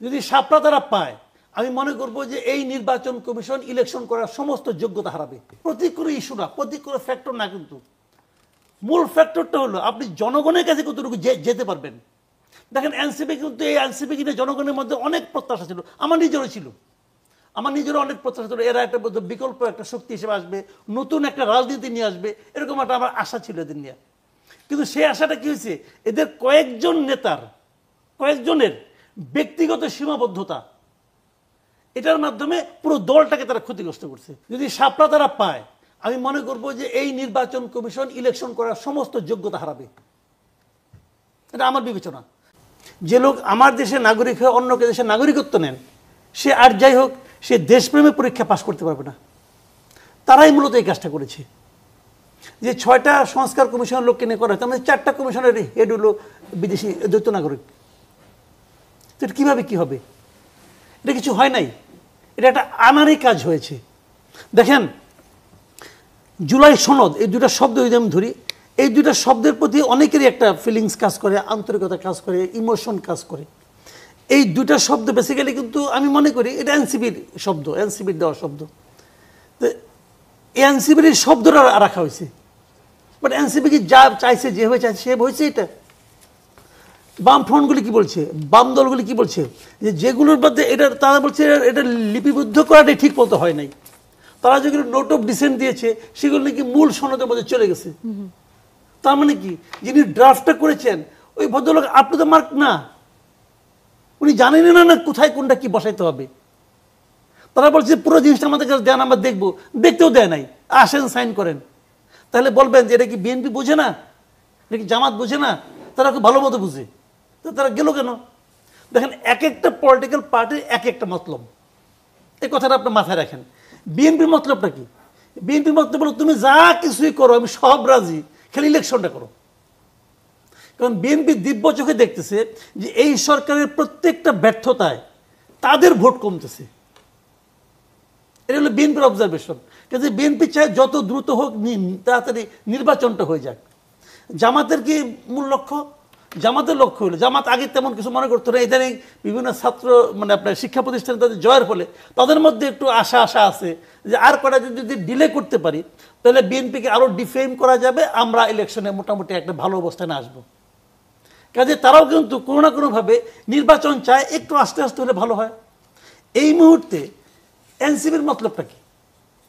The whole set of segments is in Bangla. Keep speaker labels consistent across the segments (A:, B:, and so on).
A: যদি শাপলা তারা পায়, আমি মনে করব যে এই নির্বাচন কমিশন ইলেকশন করার সমস্ত যোগ্যতা হারাবে। প্রতীক কোনো ইস্যু না, প্রতীক কোনো ফ্যাক্টর না, কিন্তু মূল ফ্যাক্টরটা হলো আপনি জনগণের কাছে কতটুকু যেতে পারবেন। দেখেন এনসিপি কিন্তু এই এনসিপি কিনে জনগণের মধ্যে অনেক প্রত্যাশা ছিল, আমার নিজেরও ছিল, আমার নিজেরও অনেক প্রত্যাশা ছিল এরা একটা বিকল্প একটা শক্তি হিসেবে আসবে, নতুন একটা রাজনীতি নিয়ে আসবে, এরকম একটা আমার আশা ছিল এদের নিয়ে। কিন্তু সেই আশাটা কি হয়েছে, এদের কয়েকজন নেতার কয়েকজনের ব্যক্তিগত সীমাবদ্ধতা, এটার মাধ্যমে পুরো দলটাকে তারা ক্ষতিগ্রস্ত করছে। যদি শাপলা তারা পায়, আমি মনে করব যে এই নির্বাচন কমিশন ইলেকশন করার সমস্ত যোগ্যতা হারাবে। এটা আমার বিবেচনা। যে লোক আমার দেশের নাগরিক হয়ে অন্য দেশের নাগরিকত্ব নেন, সে আর যাই হোক, সে দেশপ্রেমে পরীক্ষা পাশ করতে পারবে না। তারাই মূলত এই কাজটা করেছে। যে 6টা সংস্কার কমিশনের লোককে নিয়ে করা হয়, তার মধ্যে 4টা কমিশনের হেড হলো বিদেশি দ্বৈত নাগরিক। তো এটা কীভাবে কী হবে? এটা কিছু হয় নাই, এটা একটা আনারই কাজ হয়েছে। দেখেন জুলাই সনদ, এই দুটা শব্দ যদি আমি ধরি, এই দুটা শব্দের প্রতি অনেকেরই একটা ফিলিংস কাজ করে, আন্তরিকতা কাজ করে, ইমোশন কাজ করে। এই দুটা শব্দ বেসিক্যালি কিন্তু আমি মনে করি এটা এনসিপির শব্দ, এনসিপির দেওয়া শব্দ। তো এনসিপির এই শব্দটা রাখা হয়েছে, বাট এনসিপি কি যা চাইছে, যেভাবে চাইছে সেভাবে হয়েছে? এটা বামফ্রন্টগুলি কি বলছে, বাম দলগুলি কি বলছে, যে যেগুলোর মধ্যে এটা তারা বলছে এটা লিপিবদ্ধ করাটাই ঠিক মতো হয় নাই। তারা যেগুলো নোট অফ ডিসেন্ট দিয়েছে সেগুলো নাকি মূল সনদের মধ্যে চলে গেছে। তার মানে কি, যিনি ড্রাফটটা করেছেন ওই ভদ্রলোক আপনি তো মার্ক না, উনি জানেন না কোথায় কোনটা কি বসাইতে হবে। তারা বলছে পুরো জিনিসটা আমাদের কাছে দেন, আমরা দেখবো, দেখতেও দেয় নাই, আসেন সাইন করেন। তাহলে বলবেন যে এটা কি বিএনপি বোঝে না, এটা কি জামাত বোঝে না? তারা খুব ভালো মতো বুঝে, তো তারা গেল কেন? দেখেন এক একটা পলিটিক্যাল পার্টির এক একটা মতলব, এই কথাটা আপনি মাথায় রাখেন। বিএনপির মতলবটা কি? বিএনপির মতলব হলো তুমি যা কিছুই করো আমি সব রাজি, খালি ইলেকশনটা করো। কারণ বিএনপি দিব্য চোখে দেখতেছে যে এই সরকারের প্রত্যেকটা ব্যর্থতায় তাদের ভোট কমতেছে। এটা হলো বিএনপির অবজারভেশন। কিন্তু বিএনপি চায় যত দ্রুত হোক তাড়াতাড়ি নির্বাচনটা হয়ে যাক। জামাতের কি মূল লক্ষ্য? জামাতের লক্ষ্য হলো, জামাত আগে তেমন কিছু মনে করতো না, ইদানিং বিভিন্ন ছাত্র মানে আপনার শিক্ষা প্রতিষ্ঠানে তাদের জয়ের ফলে তাদের মধ্যে একটু আশা আছে যে আর কটা যদি ডিলে করতে পারি তাহলে বিএনপিকে আরও ডিফেম করা যাবে, আমরা ইলেকশনে মোটামুটি একটা ভালো অবস্থানে আসবো। কাজে তারাও কিন্তু কোনো না কোনোভাবে নির্বাচন চায়, একটু আস্তে আস্তে হলে ভালো হয়। এই মুহূর্তে এনসিপির মতলবটা কি?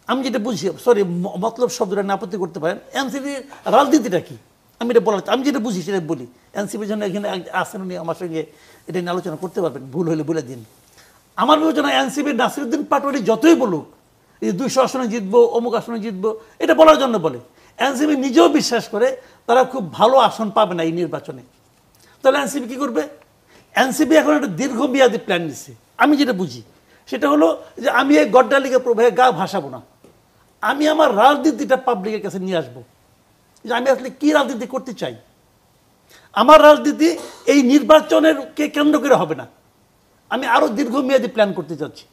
A: আমি যেটা বুঝি, সরি মতলব শব্দটা না আপত্তি করতে পারেন, এনসিপির রাজনীতিটা কি আমি এটা বলার, আমি যেটা বুঝি সেটা বলি। এনসিপির জন্য এখানে আসেন উনি আমার সঙ্গে এটা নিয়ে আলোচনা করতে পারবেন, ভুল হলে বলে দিন। আমার বিবেচনা এনসিপির নাসিরুদ্দিন পাটোয়ারি যতই বলুক এই 200 আসনে জিতবো, অমুক আসনে জিতবো, এটা বলার জন্য বলে। এনসিপি নিজেও বিশ্বাস করে তারা খুব ভালো আসন পাবে না এই নির্বাচনে। তাহলে এনসিপি কি করবে? এনসিপি এখন একটা দীর্ঘমেয়াদী প্ল্যান নিচ্ছে। আমি যেটা বুঝি সেটা হলো যে আমি এই গড্ডালিকা প্রবাহে গা ভাসাবো না, আমি আমার রাজনীতিটা পাবলিকের কাছে নিয়ে আসবো, যে আমি আসলে কি রাজনীতি করতে চাই। আমার রাজনীতি এই নির্বাচনেরকে কেন্দ্র করে হবে না, আমি আরো দীর্ঘমেয়াদী প্ল্যান করতে চাচ্ছি।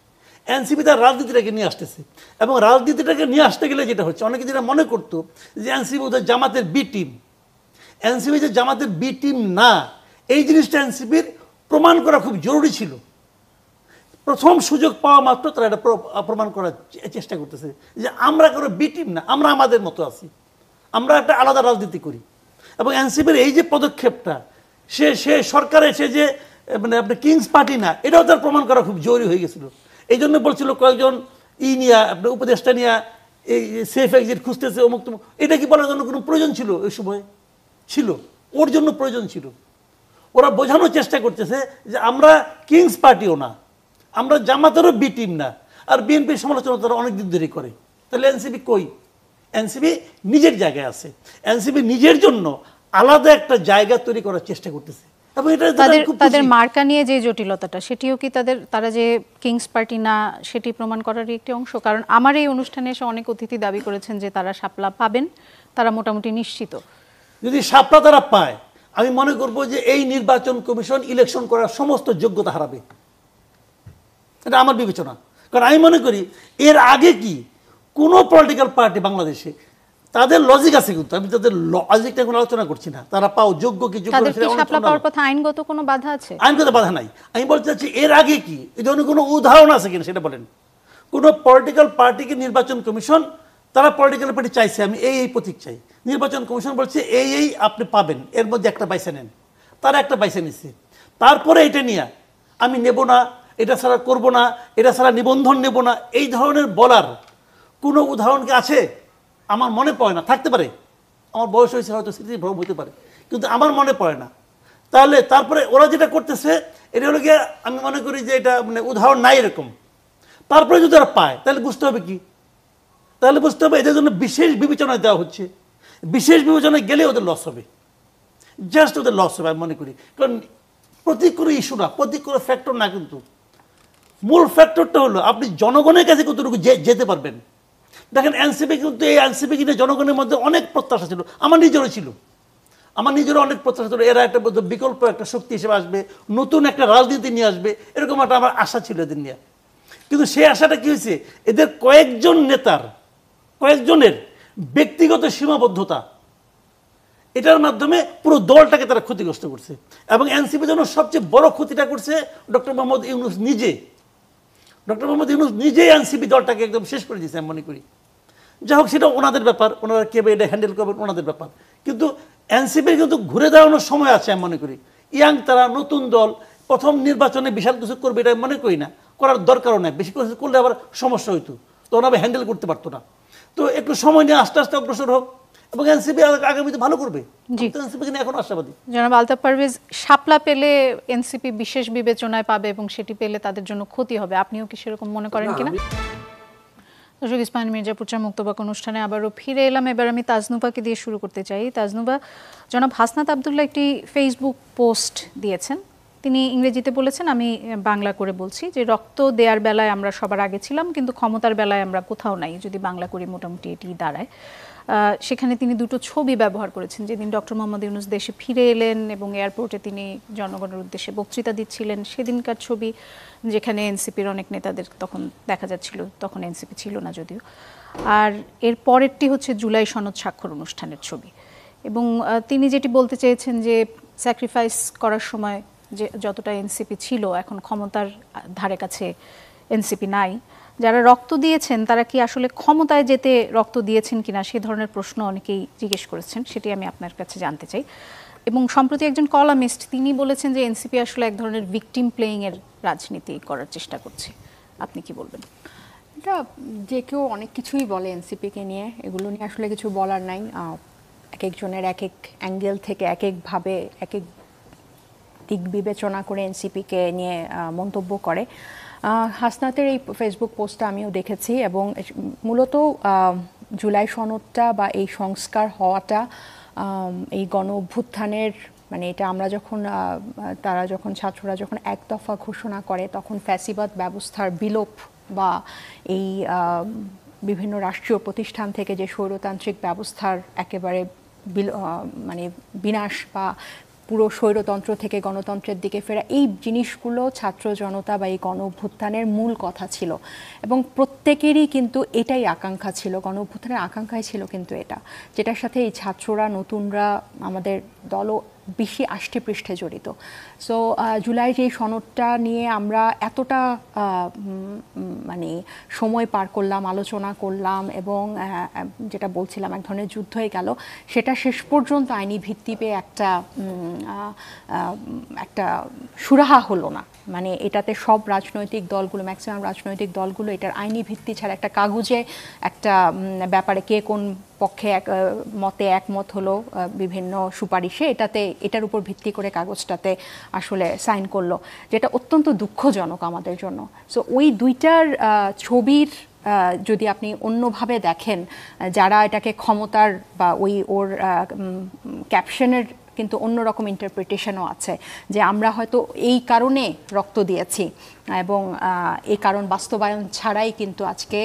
A: এনসিপি তার রাজনীতিটাকে নিয়ে আসতেছে, এবং রাজনীতিটাকে নিয়ে আসতে গেলে যেটা হচ্ছে, অনেকে যেটা মনে করতো যে এনসিপি ওদের জামাতের বি টিম, এনসিপি যে জামাতের বি টিম না, এই জিনিসটা এনসিপির প্রমাণ করা খুব জরুরি ছিল। প্রথম সুযোগ পাওয়া মাত্র তারা এটা প্রমাণ করার চেষ্টা করতেছে যে আমরা কোনো বি টিম না, আমরা আমাদের মতো আছি, আমরা একটা আলাদা রাজনীতি করি। এবং এনসিপির এই যে পদক্ষেপটা, সে সরকার এসে যে মানে আপনার কিংস পার্টি না, এটাও তার প্রমাণ করা খুব জরুরি হয়ে গেছিল। এই জন্য বলছিল কয়েকজন নিয়ে আপনার উপদেষ্টা নিয়ে এই সেফ এক্সিট খুঁজতেছে অমুক তমুক, এটা কি বলার জন্য কোনো প্রয়োজন ছিল? ওই সময় ছিল, ওর জন্য প্রয়োজন ছিল। ওরা বোঝানোর চেষ্টা করতেছে যে আমরা কিংস পার্টিও না, আমরা জামাতেরও বি টিম না, আর বিএনপির সমালোচনা তারা অনেকদিন ধরে করে। তাহলে এনসিপি কই? এনসিপি নিজের জায়গায় আছে, এনসিপি নিজের জন্য আলাদা একটা জায়গা তৈরি করার চেষ্টা করতেছে। এবং এটা
B: তাদের মার্কা নিয়ে যে জটিলতাটা, সেটিও কি তারা যে কিংস পার্টি না সেটি প্রমাণ করারই একটি অংশ? কারণ আমার এই অনুষ্ঠানে এসে অনেক অতিথি দাবি করেছেন যে তারা শাপলা পাবেন, তারা মোটামুটি নিশ্চিত।
A: যদি শাপলা তারা পায়, আমি মনে করব যে এই নির্বাচন কমিশন ইলেকশন করার সমস্ত যোগ্যতা হারাবে। এটা আমার বিবেচনা। কারণ আমি মনে করি এর আগে কি কোনো পলিটিক্যাল পার্টি বাংলাদেশে তাদের লজিক আছে, কিন্তু আমি তাদের লজিকটা এখন আলোচনা করছি না। তারা পাও যোগ্য কি যোগ্য
B: তাদের কি শাপলা পাওয়ার পথে আইনগত কোনো বাধা আছে?
A: আইনগত বাধা নাই। আমি বলতে চাচ্ছি এর আগে কি এই ধরনের কোনো উদাহরণ আছে কিনা সেটা বলেন। কোনো পলিটিক্যাল পার্টিকে নির্বাচন কমিশন, তারা পলিটিক্যাল পার্টি চাইছে আমি এই প্রতীক চাই, নির্বাচন কমিশন বলছে এই আপনি পাবেন, এর মধ্যে একটা বাইসা নেন, তারা একটা বাইসা নিচ্ছে, তারপরে এটা নিয়ে আমি নেব না, এটা ছাড়া করব না, এটা ছাড়া নিবন্ধন নেব না, এই ধরনের বলার কোনো উদাহরণ কি আছে? আমার মনে পড়ে না, থাকতে পারে, আমার বয়স হয়েছে হয়তো স্মৃতি ভ্রম হতে পারে, কিন্তু আমার মনে পড়ে না। তাহলে তারপরে ওরা যেটা করতেছে এটা হলো গিয়ে আমি মনে করি যে এটা মানে উদাহরণ নাই এরকম। তারপরে যদি ওরা পায় তাহলে বুঝতে হবে কি, তাহলে বুঝতে হবে এদের জন্য বিশেষ বিবেচনায় দেওয়া হচ্ছে, বিশেষ বিবেচনায় গেলে ওদের লস হবে, জাস্ট ওদের লস হবে আমি মনে করি। কারণ প্রতীক কোনো ইস্যু না, প্রতীক কোনো ফ্যাক্টর না, কিন্তু মূল ফ্যাক্টরটা হলো আপনি জনগণের কাছে কতটুকু যেতে পারবেন। দেখেন এনসিপি কিন্তু এই এনসিপি কিনে জনগণের মধ্যে অনেক প্রত্যাশা ছিল, আমার নিজেরও ছিল, আমার নিজেরও অনেক প্রত্যাশা ছিল এরা একটা বিকল্প একটা শক্তি হিসেবে আসবে, নতুন একটা রাজনীতি নিয়ে আসবে, এরকম একটা আমার আশা ছিল এদের নিয়ে। কিন্তু সেই আশাটা কি হয়েছে, এদের কয়েকজন নেতার কয়েকজনের ব্যক্তিগত সীমাবদ্ধতা, এটার মাধ্যমে পুরো দলটাকে তারা ক্ষতিগ্রস্ত করছে। এবং এনসিপি জন্য সবচেয়ে বড় ক্ষতিটা করছে ডক্টর মোহাম্মদ ইউনূস নিজে। ডক্টর মোহাম্মদ ইউনূস নিজেই এনসিপি দলটাকে একদম শেষ করে দিয়েছে আমি মনে করি। যাই হোক সেটা ওনাদের ব্যাপার, ওনারা কেবে এটা হ্যান্ডেল করবেন ওনাদের ব্যাপার, কিন্তু এনসিপির কিন্তু ঘুরে দাঁড়ানোর সময় আছে আমি মনে করি। ইয়াং তারা, নতুন দল, প্রথম নির্বাচনে বিশাল কিছু করবে এটা মনে করি না, করার দরকারও নাই, বেশি কিছু করলে আবার সমস্যা হইতো, তো ওনারা হ্যান্ডেল করতে পারতো না। তো একটু সময় নিয়ে আস্তে আস্তে অগ্রসর হোক এবং এনসিপি আগামীতে ভালো করবে, এনসিপি কিনে এখন আশাবাদী।
B: জনাব আলতাফ পারভেজ, শাপলা পেলে এনসিপি বিশেষ বিবেচনায় পাবে এবং সেটি পেলে তাদের জন্য ক্ষতি হবে, আপনিও কি সেরকম মনে করেন কিনা? দর্শক, ইস্পাহানি মির্জাপুর চা মুক্তবাক অনুষ্ঠানে আবারও ফিরে এলাম। এবার আমি তাজনুবাকে দিয়ে শুরু করতে চাই। তাজনুবা, জনাব হাসনাত আবদুল্লাহ একটি ফেসবুক পোস্ট দিয়েছেন, তিনি ইংরেজিতে বলেছেন, আমি বাংলা করে বলছি, যে রক্ত দেওয়ার বেলায় আমরা সবার আগে ছিলাম কিন্তু ক্ষমতার বেলায় আমরা কোথাও নাই, যদি বাংলা করি মোটামুটি এটি দাঁড়ায়। সেখানে তিনি দুটো ছবি ব্যবহার করেছেন, যেদিন ডক্টর মোহাম্মদ ইউনূস দেশে ফিরে এলেন এবং এয়ারপোর্টে তিনি জনগণের উদ্দেশ্যে বক্তৃতা দিচ্ছিলেন, সেদিনকার ছবি, যেখানে এনসিপির অনেক নেতাদের তখন দেখা যাচ্ছিল, তখন এনসিপি ছিল না যদিও। আর এর পরেরটি হচ্ছে জুলাই সনদ স্বাক্ষর অনুষ্ঠানের ছবি। এবং তিনি যেটি বলতে চেয়েছেন যে স্যাক্রিফাইস করার সময় যে যতটা এনসিপি ছিল, এখন ক্ষমতার ধারে কাছে এনসিপি নাই। যারা রক্ত দিয়েছেন তারা কি আসলে ক্ষমতায় যেতে রক্ত দিয়েছেন কিনা, সে ধরনের প্রশ্ন অনেকেই জিজ্ঞেস করেছেন, সেটি আমি আপনার কাছে জানতে চাই। এবং সম্প্রতি একজন কলামিস্ট তিনি বলেছেন যে এনসিপি আসলে এক ধরনের ভিকটিম প্লেয়িং এর রাজনীতি করার চেষ্টা করছে, আপনি কি বলবেন?
C: এটা যে কেউ অনেক কিছুই বলে এনসিপিকে নিয়ে, এগুলো নিয়ে আসলে কিছু বলার নাই। এক একজনের এক এক অ্যাঙ্গেল থেকে এক একভাবে এক এক দিক বিবেচনা করে এনসিপিকে নিয়ে মন্তব্য করে। হাসনাতের এই ফেসবুক পোস্টটা আমিও দেখেছি এবং মূলত জুলাই সনদটা বা এই সংস্কার হওয়াটা এই গণ অভ্যুত্থানের মানে এটা আমরা যখন ছাত্ররা যখন এক দফা ঘোষণা করে তখন ফ্যাসিবাদ ব্যবস্থার বিলোপ বা এই বিভিন্ন রাষ্ট্রীয় প্রতিষ্ঠান থেকে যে স্বৈরতান্ত্রিক ব্যবস্থার একেবারে মানে বিনাশ বা পুরো স্বৈরতন্ত্র থেকে গণতন্ত্রের দিকে ফেরা, এই জিনিসগুলো ছাত্র জনতা বা এই গণ অভ্যুত্থানের মূল কথা ছিল এবং প্রত্যেকেরই কিন্তু এটাই আকাঙ্ক্ষা ছিল, গণ অভ্যুত্থানের আকাঙ্ক্ষাই ছিল কিন্তু এটা, যেটার সাথে এই ছাত্ররা, নতুনরা, আমাদের দলও বেশি আষ্টে পৃষ্ঠে জড়িত। সো জুলাই যে সনদটা নিয়ে আমরা এতটা মানে সময় পার করলাম, আলোচনা করলাম এবং যেটা বলছিলাম এক ধরনের যুদ্ধ হয়ে গেল, সেটা শেষ পর্যন্ত আইনি ভিত্তি পেয়ে একটা সুরাহা হলো না। মানে এটাতে সব রাজনৈতিক দলগুলো, ম্যাক্সিমাম রাজনৈতিক দলগুলো এটার আইনি ভিত্তি ছাড়া একটা কাগজে একটা ব্যাপারে কে কোন পক্ষে মতে একমত হলো বিভিন্ন সুপারিশে, এটার উপর ভিত্তি করে কাগজটাতে আসলে সাইন করলো, যেটা অত্যন্ত দুঃখজনক আমাদের জন্য। সো ওই দুইটার ছবির যদি আপনি অন্যভাবে দেখেন, যারা এটাকে ক্ষমতার বা ওর ক্যাপশনের কিন্তু অন্যরকম ইন্টারপ্রিটেশনও আছে যে আমরা হয়তো এই কারণে রক্ত দিয়েছি এবং এই কারণ বাস্তবায়ন ছাড়াই কিন্তু আজকে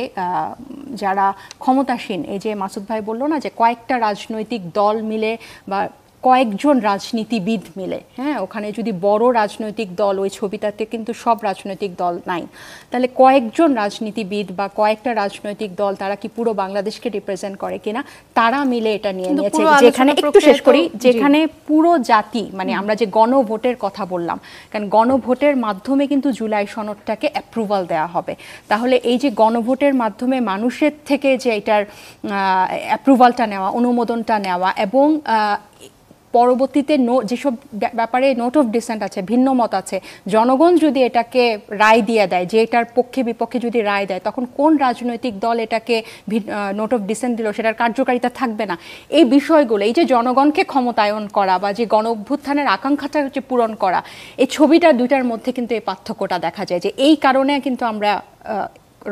C: যারা ক্ষমতাসীন, এই যে মাসুদ ভাই বললো না যে কয়েকটা রাজনৈতিক দল মিলে বা কয়েকজন রাজনীতিবিদ মিলে, হ্যাঁ, ওখানে যদি বড় রাজনৈতিক দল, ওই ছবিটাতে কিন্তু সব রাজনৈতিক দল নাই, তাহলে কয়েকজন রাজনীতিবিদ বা কয়েকটা রাজনৈতিক দল, তারা কি পুরো বাংলাদেশকে রিপ্রেজেন্ট করে কিনা, তারা মিলে এটা নিয়ে নিয়েছে। যেখানে একটু শেষ করি, যেখানে পুরো জাতি, মানে আমরা যে গণভোটের কথা বললাম, কারণ গণভোটের মাধ্যমে কিন্তু জুলাই সনদটাকে অ্যাপ্রুভাল দেওয়া হবে। তাহলে এই যে গণভোটের মাধ্যমে মানুষের থেকে যে এটার অ্যাপ্রুভালটা নেওয়া, অনুমোদনটা নেওয়া, এবং পরবর্তীতে যেসব ব্যাপারে নোট অফ ডিসেন্ট আছে, ভিন্ন মত আছে, জনগণ যদি এটাকে রায় দিয়ে দেয়, যে এটার পক্ষে বিপক্ষে যদি রায় দেয়, তখন কোন রাজনৈতিক দল এটাকে নোট অফ ডিসেন্ট দিল, সেটার কার্যকারিতা থাকবে না। এই বিষয়গুলো, এই যে জনগণকে ক্ষমতায়ন করা বা যে গণ অভ্যুত্থানের আকাঙ্ক্ষাটা হচ্ছে পূরণ করা, এই ছবিটা দুইটার মধ্যে কিন্তু এই পার্থক্যটা দেখা যায়, যে এই কারণে কিন্তু আমরা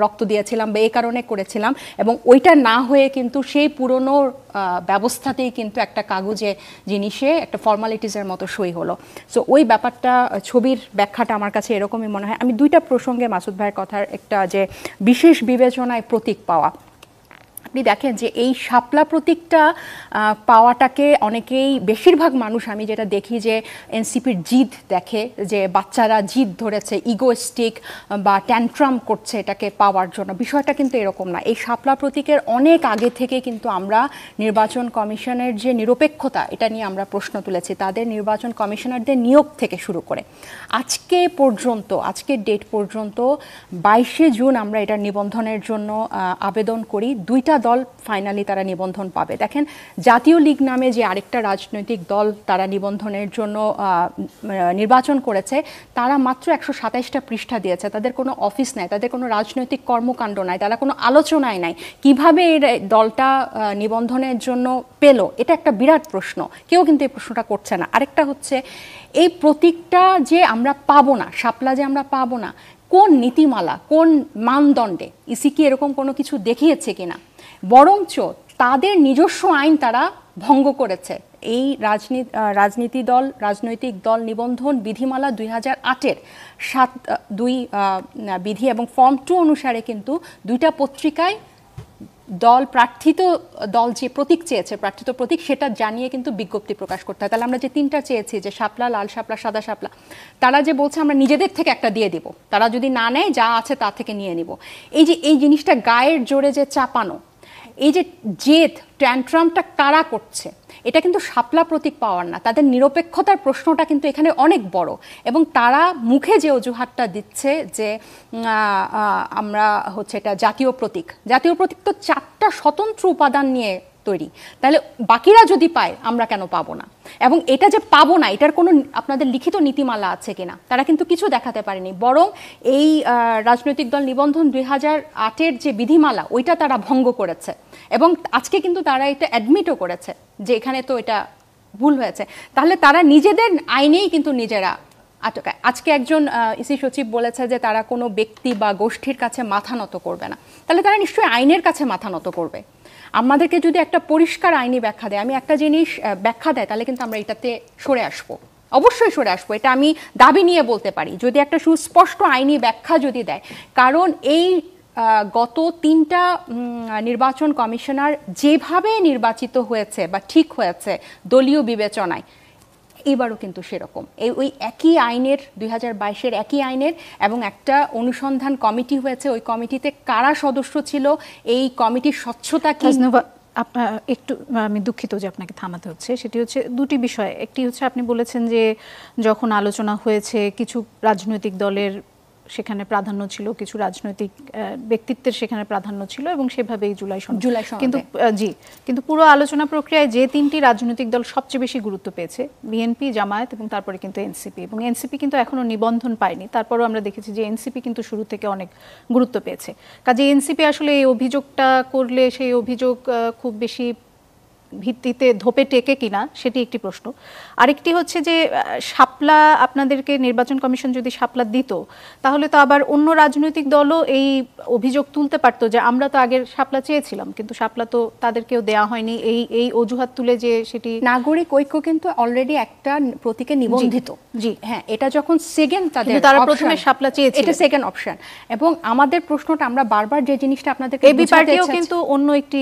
C: রক্ত দিয়েছিলাম বা এই কারণে করেছিলাম, এবং ওইটা না হয়ে কিন্তু সেই পুরনো ব্যবস্থাতেই কিন্তু একটা কাগজে জিনিসে একটা ফর্মালিটিসের মতো সই হলো। সো ওই ব্যাপারটা, ছবির ব্যাখ্যাটা আমার কাছে এরকমই মনে হয়। আমি দুইটা প্রসঙ্গে মাসুদ ভাইয়ের কথার, একটা যে বিশেষ বিবেচনায় প্রতীক পাওয়া, আপনি দেখেন যে এই শাপলা প্রতীকটা পাওয়াটাকে অনেকেই, বেশিরভাগ মানুষ আমি যেটা দেখি যে এনসিপির জিদ দেখে, যে বাচ্চারা জিদ ধরেছে, ইগোস্টিক বা ট্যান্ট্রাম করছে এটাকে পাওয়ার জন্য। বিষয়টা কিন্তু এরকম না। এই শাপলা প্রতীকের অনেক আগে থেকে কিন্তু আমরা নির্বাচন কমিশনের যে নিরপেক্ষতা, এটা নিয়ে আমরা প্রশ্ন তুলেছি, তাদের নির্বাচন কমিশনারদের নিয়োগ থেকে শুরু করে আজকে পর্যন্ত, আজকের ডেট পর্যন্ত 22শে জুন আমরা এটার নিবন্ধনের জন্য আবেদন করি। দুইটা দল ফাইনালি তারা নিবন্ধন পাবে। দেখেন, জাতীয় লীগ নামে যে আরেকটা রাজনৈতিক দল তারা নিবন্ধনের জন্য নির্বাচন করেছে, তারা মাত্র 127টা পৃষ্ঠা দিয়েছে। তাদের কোনো অফিস নাই, তাদের কোনো রাজনৈতিক কর্মকাণ্ড নাই, তারা কোনো আলোচনায় নাই। কিভাবে এই দলটা নিবন্ধনের জন্য পেল, এটা একটা বিরাট প্রশ্ন। কেউ কিন্তু এই প্রশ্নটা করছে না। আরেকটা হচ্ছে, এই প্রতীকটা যে আমরা পাবো না, শাপলা যে আমরা পাবো না, কোন নীতিমালা, কোন মানদণ্ডে, ইসি কি এরকম কোনো কিছু দেখিয়েছে কিনা? বরঞ্চ তাদের নিজস্ব আইন তারা ভঙ্গ করেছে। এই রাজনৈতিক দল নিবন্ধন বিধিমালা 2008-এর 7(2) বিধি এবং ফর্ম 2 অনুসারে কিন্তু দুইটা পত্রিকায় প্রার্থিত দল যে প্রতীক চেয়েছে, প্রার্থিত প্রতীক, সেটা জানিয়ে কিন্তু বিজ্ঞপ্তি প্রকাশ করতে হয়। তাহলে আমরা যে তিনটা চেয়েছি, যে শাপলা, লাল শাপলা, সাদা শাপলা, তারা যে বলছে আমরা নিজেদের থেকে একটা দিয়ে দিব, তারা যদি না নেয় যা আছে তা থেকে নিয়ে নিব। এই জিনিসটা গায়ের জোরে যে চাপানো, এই যে জেদ, ট্যান্ট্রামটা কারা করছে, এটা কিন্তু শাপলা প্রতীক পাওয়ার না। তাদের নিরপেক্ষতার প্রশ্নটা কিন্তু এখানে অনেক বড়। এবং তারা মুখে যে অজুহাতটা দিচ্ছে যে আমরা হচ্ছে এটা জাতীয় প্রতীক তো 4টা স্বতন্ত্র উপাদান নিয়ে তৈরি, তাহলে বাকিরা যদি পায় আমরা কেন পাবো না? এবং এটা যে পাবো না, এটার কোনো আপনাদের লিখিত নীতিমালা আছে কিনা, তারা কিন্তু কিছু দেখাতে পারেনি। বরং এই রাজনৈতিক দল নিবন্ধন 2008-এর যে বিধিমালা, ওইটা তারা ভঙ্গ করেছে। এবং আজকে কিন্তু তারা এটা অ্যাডমিটও করেছে যে এখানে তো এটা ভুল হয়েছে। তাহলে তারা নিজেদের আইনেই কিন্তু নিজেরা আটকায়। আজকে একজন ইসি সচিব বলেছে যে তারা কোনো ব্যক্তি বা গোষ্ঠীর কাছে মাথা নত করবে না। তাহলে তারা নিশ্চয়ই আইনের কাছে মাথা নত করবে। আমাদেরকে যদি একটা পরিষ্কার আইনি ব্যাখ্যা দেয়, আমি একটা জিনিস ব্যাখ্যা দেয়, তাহলে কিন্তু আমরা এটাতে সরে আসবো, অবশ্যই সরে আসবো। এটা আমি দাবি নিয়ে বলতে পারি, যদি একটা সুস্পষ্ট আইনি ব্যাখ্যা যদি দেয়। কারণ এই গত 3টা নির্বাচন কমিশনার যেভাবে নির্বাচিত হয়েছে বা ঠিক হয়েছে দলীয় বিবেচনায়, এবারও কিন্তু সেরকম ওই একই আইনের, 2022-এর একই আইনের, এবং একটা অনুসন্ধান কমিটি হয়েছে। ওই কমিটিতে কারা সদস্য ছিল, এই কমিটির স্বচ্ছতা কি?
B: একটু আমি দুঃখিত যে আপনাকে থামাতে হচ্ছে। সেটি হচ্ছে দুটি বিষয়। একটি হচ্ছে আপনি বলেছেন যে যখন আলোচনা হয়েছে কিছু রাজনৈতিক দলের সেখানে প্রাধান্য ছিল, কিছু রাজনৈতিক ব্যক্তিত্বের সেখানে প্রাধান্য ছিল, এবং সেভাবেই জুলাই সনদ। কিন্তু পুরো আলোচনা প্রক্রিয়ায় যে 3টি রাজনৈতিক দল সবচেয়ে বেশি গুরুত্ব পেয়েছে, বিএনপি, জামায়াত এবং তারপরে কিন্তু এনসিপি, এবং এনসিপি কিন্তু এখনো নিবন্ধন পায়নি। তারপরেও আমরা দেখেছি যে এনসিপি কিন্তু শুরু থেকে অনেক গুরুত্ব পেয়েছে। কাজে এনসিপি আসলে এই অভিযোগটা করলে সেই অভিযোগ খুব বেশি ভিত্তিতে ধোপে টেকে কিনা সেটি একটি প্রশ্ন। আরেকটি হচ্ছে যে শাপলা, আপনাদেরকে নির্বাচন কমিশন যদি শাপলা দিত, তাহলে তো আবার অন্য রাজনৈতিক দলও এই অভিযোগ তুলতে পারতো যে আমরা তো আগের শাপলা চেয়েছিলাম, কিন্তু শাপলা তো তাদেরকেও দেয়া হয়নি। এই অজুহাত তুলে যে সেটি,
C: নাগরিক ঐক্য কিন্তু অলরেডি একটা প্রতীকে নিবন্ধিত। জি হ্যাঁ, এটা যখন সেকেন্ড,
B: তারা প্রথমে শাপলা চেয়েছিল,
C: এটা সেকেন্ড অপশন। এবং আমাদের প্রশ্নটা আমরা বারবার যে জিনিসটা আপনাদের,
B: এবি পার্টিও কিন্তু অন্য একটি,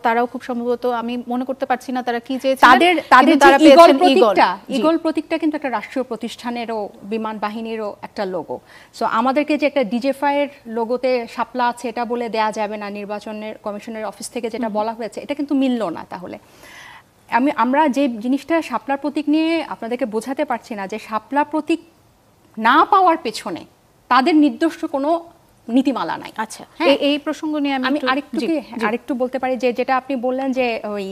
B: তারাও খুব সম্ভবত আমি মনে করতে পারছি না তারা কি চেয়েছিলেন।
C: তাদের
B: তারা
C: যে ঈগল
B: পেয়েছেন
C: প্রতীকটা, ঈগল প্রতীকটা কিন্তু একটা রাষ্ট্রীয় প্রতিষ্ঠানেরও, বিমান বাহিনীরও একটা লোগো। সো আমাদেরকে যে একটা ডিজেফাই এর লোগোতে শাপলা আছে এটা বলে দেয়া যাবে না, নির্বাচনের কমিশনের অফিস থেকে যেটা বলা হয়েছে এটা কিন্তু মিলল না। তাহলে আমরা যে জিনিসটা শাপলার প্রতীক নিয়ে আপনাদেরকে বোঝাতে পারছি না, যে শাপলা প্রতীক না পাওয়ার পেছনে তাদের নির্দিষ্ট কোনো নীতিমালা নাই।
B: আচ্ছা, এই প্রসঙ্গ নিয়ে আমি
C: আরেকটু বলতে পারি, যে যেটা আপনি বললেন যে ওই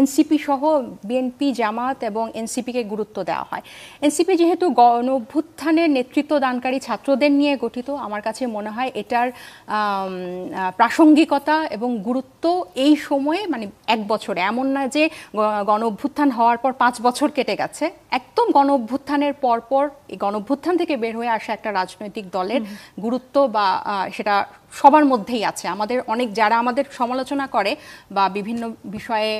C: এনসিপি সহ বিএনপি, জামাত এবং এনসিপিকে গুরুত্ব দেওয়া হয়। এনসিপি যেহেতু গণ অভ্যুত্থানের নেতৃত্ব দানকারী ছাত্রদের নিয়ে গঠিত, আমার কাছে মনে হয় এটার প্রাসঙ্গিকতা এবং গুরুত্ব এই সময়ে, মানে এক বছরে, এমন না যে গণ অভ্যুত্থান হওয়ার পর 5 বছর কেটে গেছে, একদম গণ অভ্যুত্থানের পরপর এই গণ অভ্যুত্থান থেকে বের হয়ে আসা একটা রাজনৈতিক দলের গুরুত্ব বা সেটা সবার মধ্যেই আছে। আমাদের অনেক যারা আমাদের সমালোচনা করে বা বিভিন্ন বিষয়ে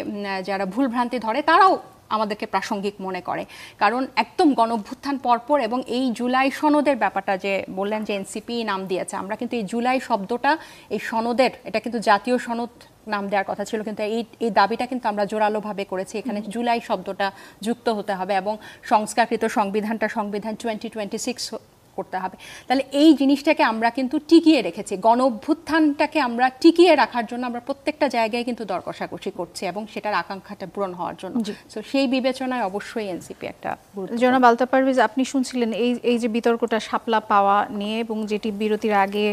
C: যারা ভুলভ্রান্তি ধরে, তারাও আমাদেরকে প্রাসঙ্গিক মনে করে। কারণ একদম গণঅভ্যুত্থান পরপর এবং এই জুলাই সনদের ব্যাপারটা যে বললেন যে এনসিপি নাম দিয়েছে, আমরা কিন্তু এই জুলাই শব্দটা, এই সনদের, এটা কিন্তু জাতীয় সনদ নাম দেওয়ার কথা ছিল, কিন্তু এই দাবিটা কিন্তু আমরা জোরালোভাবে করেছি, এখানে জুলাই শব্দটা যুক্ত হতে হবে এবং সংস্কারকৃত সংবিধানটা সংবিধান 2026 করতে হবে। তাহলে এই জিনিসটাকে আমরা কিন্তু টিকিয়ে রেখেছি, গণ অভ্যুত্থানটাকে আমরা টিকিয়ে রাখার জন্য আমরা প্রত্যেকটা জায়গায় কিন্তু দর কষাকষি করছি এবং সেটার আকাঙ্ক্ষাটা পূরণ হওয়ার জন্য। তো সেই বিবেচনায় অবশ্যই এনসিপি একটা গুরুত্ব।
B: জনাব আলতাফ পারভেজ, আপনি শুনছিলেন এই যে বিতর্কটা শাপলা পাওয়া নিয়ে, এবং যেটি বিরতির আগে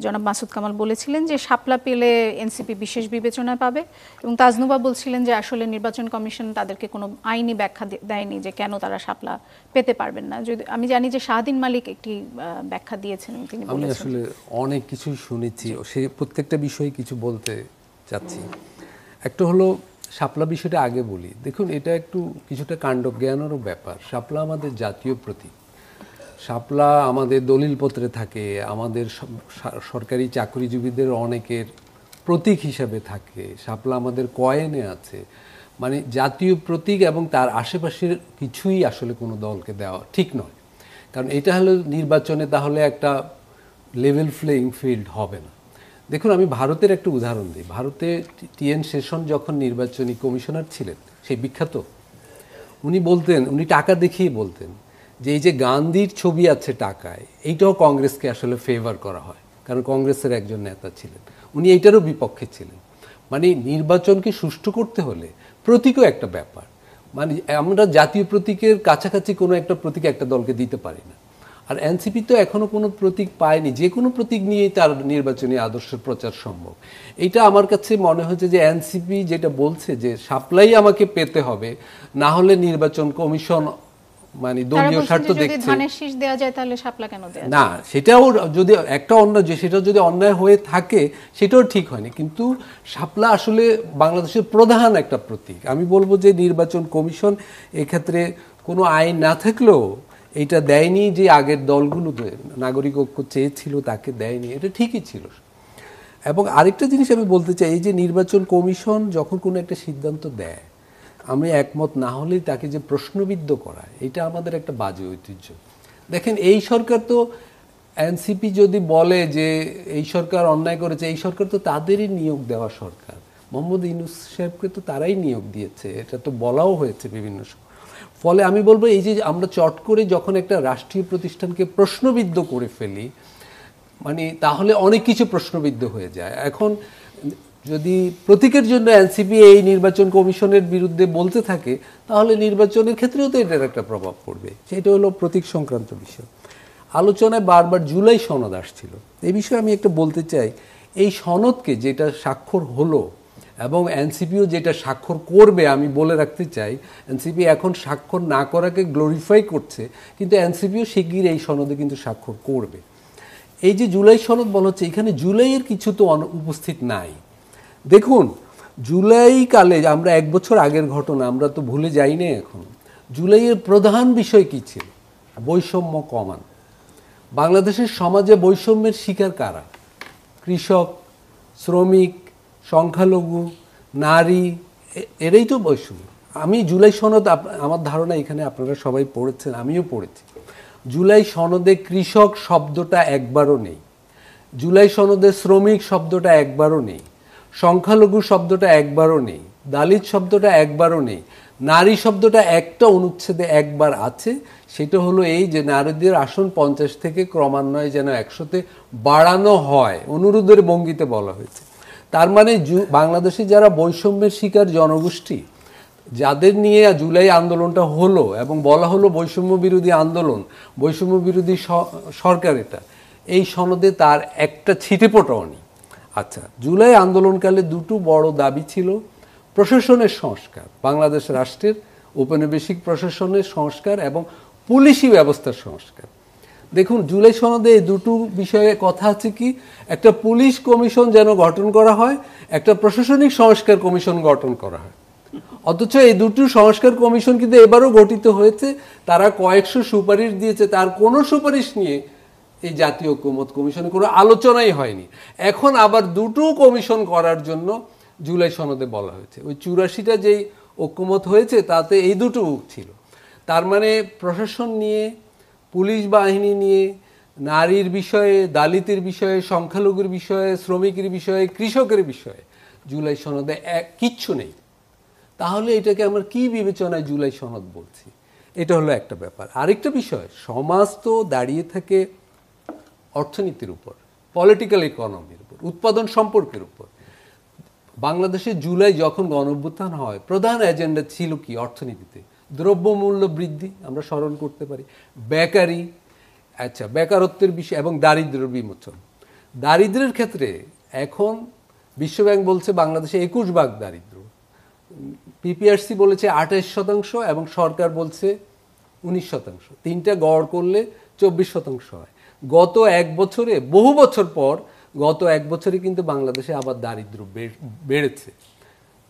B: জনাব মাসুদ কামাল বলেছিলেন যে শাপলা পেলে এনসিপি বিশেষ বিবেচনা পাবে, এবং তাজনুবা বলছিলেন যে আসলে নির্বাচন কমিশন তাদেরকে কোনো আইনি ব্যাখ্যা দেয়নি যে কেন তারা শাপলা পেতে পারবেন না। যদি আমি জানি যে শাহদিন মালিক একটি ব্যাখ্যা দিয়েছেন, তিনি
D: আমি আসলে অনেক কিছুই শুনেছি, সেই প্রত্যেকটা বিষয়ে কিছু বলতে চাচ্ছি। একটা হলো শাপলা বিষয়টা আগে বলি। দেখুন, এটা একটু কিছুটা কাণ্ডজ্ঞানেরও ব্যাপার। শাপলা আমাদের জাতীয় প্রতীক। শাপলা আমাদের দলিলপত্রে থাকে, আমাদের সরকারি চাকরিজীবীদের অনেকের প্রতীক হিসাবে থাকে, শাপলা আমাদের কয়েনে আছে। মানে জাতীয় প্রতীক, এবং তার আশেপাশের কিছুই আসলে কোনো দলকে দেওয়া ঠিক নয়। কারণ এটা হলো নির্বাচনে তাহলে একটা লেভেল প্লেইং ফিল্ড হবে না। দেখুন, আমি ভারতের একটা উদাহরণ দিই। ভারতে টিএন শেষন যখন নির্বাচনী কমিশনার ছিলেন, সেই বিখ্যাত, উনি টাকা দেখিয়ে বলতেন যে এই যে গান্ধীর ছবি আছে টাকায়, এইটাও কংগ্রেসকে আসলে ফেভার করা হয়, কারণ কংগ্রেসের একজন নেতা ছিলেন, উনি এইটারও বিপক্ষে ছিলেন। মানে নির্বাচনকে সুষ্ঠু করতে হলে প্রতীকও একটা ব্যাপার। মানে আমরা জাতীয় প্রতীকের কাছাকাছি কোনো একটা প্রতীক একটা দলকে দিতে পারি না। আর এনসিপি তো এখনো কোনো প্রতীক পায়নি, যে কোনো প্রতীক নিয়েই তার নির্বাচনী আদর্শের প্রচার সম্ভব। এইটা আমার কাছে মনে হচ্ছে যে এনসিপি যেটা বলছে যে সাপ্লাই আমাকে পেতে হবে, না হলে নির্বাচন কমিশন মানে দলীয় স্বার্থ দেখছে,
B: ধানের শীষ দেওয়া যায় তাহলে শাপলা কেন দেয়া যায়
D: না, সেটাও যদি একটা অন্যায়, যে সেটা যদি অন্যায় হয়ে থাকে সেটাও ঠিক হয়নি। কিন্তু শাপলা আসলে বাংলাদেশের প্রধান একটা প্রতীক। আমি বলবো যে নির্বাচন কমিশন এক্ষেত্রে কোনো আইন না থাকলেও এটা দেয়নি, যে আগের দলগুলোতে নাগরিক ঐক্য চেয়েছিল তাকে দেয়নি, এটা ঠিকই ছিল। এবং আরেকটা জিনিস আমি বলতে চাই, এই যে নির্বাচন কমিশন যখন কোনো একটা সিদ্ধান্ত দেয়, আমি একমত না হলেই তাকে যে প্রশ্নবিদ্ধ করা, এটা আমাদের একটা বাজে ঐতিহ্য। দেখেন, এই সরকার তো, এনসিপি যদি বলে যে এই সরকার অন্যায় করেছে, এই সরকার তো তাদেরই নিয়োগ দেওয়া সরকার। মোহাম্মদ ইউনূস সাহেবকে তো তারাই নিয়োগ দিয়েছে, এটা তো বলাও হয়েছে বিভিন্ন সময়। ফলে আমি বলবো, এই যে আমরা চট করে যখন একটা রাষ্ট্রীয় প্রতিষ্ঠানকে প্রশ্নবিদ্ধ করে ফেলি, মানে তাহলে অনেক কিছু প্রশ্নবিদ্ধ হয়ে যায়। এখন যদি প্রতীকের জন্য এনসিপি এই নির্বাচন কমিশনের বিরুদ্ধে বলতে থাকে, তাহলে নির্বাচনের ক্ষেত্রেও তো এটার একটা প্রভাব পড়বে। সেটা হলো প্রতীক সংক্রান্ত বিষয়। আলোচনায় বারবার জুলাই সনদ আসছিল, এই বিষয়ে আমি একটা বলতে চাই। এই সনদকে যেটা স্বাক্ষর হলো এবং এনসিপিও যেটা স্বাক্ষর করবে, আমি বলে রাখতে চাই, এনসিপি এখন স্বাক্ষর না করাকে গ্লোরিফাই করছে, কিন্তু এনসিপিও শিগগির এই সনদে কিন্তু স্বাক্ষর করবে। এই যে জুলাই সনদ বলা হচ্ছে, এখানে জুলাইয়ের কিছু তো উপস্থিত নাই। দেখুন, জুলাই কালে আমরা 1 বছর আগের ঘটনা আমরা তো ভুলে যাই না। এখন জুলাইয়ের প্রধান বিষয় কি ছিল? বৈষম্য কমান। বাংলাদেশের সমাজে বৈষম্যের শিকার কারা? কৃষক, শ্রমিক, সংখ্যালঘু, নারী, এরাই তো বৈষম্য। আমি জুলাই সনদ, আমার ধারণা এখানে আপনারা সবাই পড়েছেন, আমিও পড়েছি। জুলাই সনদে কৃষক শব্দটা একবারও নেই, জুলাই সনদে শ্রমিক শব্দটা একবারও নেই, সংখ্যালঘু শব্দটা একবারও নেই। দালিত শব্দটা একবারও নেই। নারী শব্দটা একটা অনুচ্ছেদে একবার আছে, সেটা হলো এই যে নারীদের আসন 50 থেকে ক্রমান্বয়ে যেন 100-তে বাড়ানো হয়, অনুরোধের ভঙ্গিতে বলা হয়েছে। তার মানে বাংলাদেশে যারা বৈষম্যের শিকার জনগোষ্ঠী, যাদের নিয়ে জুলাই আন্দোলনটা হলো এবং বলা হলো বৈষম্য বিরোধী আন্দোলন, বৈষম্য বিরোধী সরকার, এটা এই সনদে তার একটা ছিটেফোঁটাও নেই। আচ্ছা, জুলাই আন্দোলনকালে দুটো বড় দাবি ছিল, প্রশাসনের সংস্কার, বাংলাদেশ রাষ্ট্রের ঔপনিবেশিক প্রশাসনের সংস্কার এবং পুলিশি ব্যবস্থার সংস্কার। দেখুন, জুলাই সনদে এই দুটো বিষয়ে কথা আছে কি, একটা পুলিশ কমিশন যেন গঠন করা হয়, একটা প্রশাসনিক সংস্কার কমিশন গঠন করা হয়। অথচ এই দুটো সংস্কার কমিশন কিন্তু এবারও গঠিত হয়েছে, তারা কয়েকশো সুপারিশ দিয়েছে, তার কোনো সুপারিশ নিয়ে এই জাতীয় ঐক্যমত কমিশনে কোনো আলোচনাই হয়নি। এখন আবার দুটো কমিশন করার জন্য জুলাই সনদে বলা হয়েছে। ওই 84টা যেই ঐক্যমত হয়েছে তাতে এই দুটো ছিল। তার মানে প্রশাসন নিয়ে, পুলিশ বাহিনী নিয়ে, নারীর বিষয়ে, দালিতের বিষয়ে, সংখ্যালঘুর বিষয়ে, শ্রমিকের বিষয়ে, কৃষকের বিষয়ে জুলাই সনদে কিচ্ছু নেই। তাহলে এটাকে আমরা কি বিবেচনায় জুলাই সনদ বলছি? এটা হলো একটা ব্যাপার। আরেকটা বিষয়, সমাজ তো দাঁড়িয়ে থাকে অর্থনীতির উপর, পলিটিক্যাল ইকোনমির উপর, উৎপাদন সম্পর্কের উপর। বাংলাদেশে জুলাই যখন গণঅভ্যুত্থান হয়, প্রধান এজেন্ডা ছিল কি অর্থনীতিতে? দ্রব্যমূল্য বৃদ্ধি, আমরা স্মরণ করতে পারি, বেকারি, আচ্ছা বেকারত্বের বিষয় এবং দারিদ্র্য বিমোচন। দারিদ্র্যের ক্ষেত্রে এখন বিশ্বব্যাংক বলছে বাংলাদেশে 21% দারিদ্র, পিপিআরসি বলেছে 28% এবং সরকার বলছে 19%। তিনটা গড় করলে 24% হয়। গত এক বছরে, বহু বছর পর গত এক বছরে কিন্তু বাংলাদেশে আবার দারিদ্র্য বেড়েছে,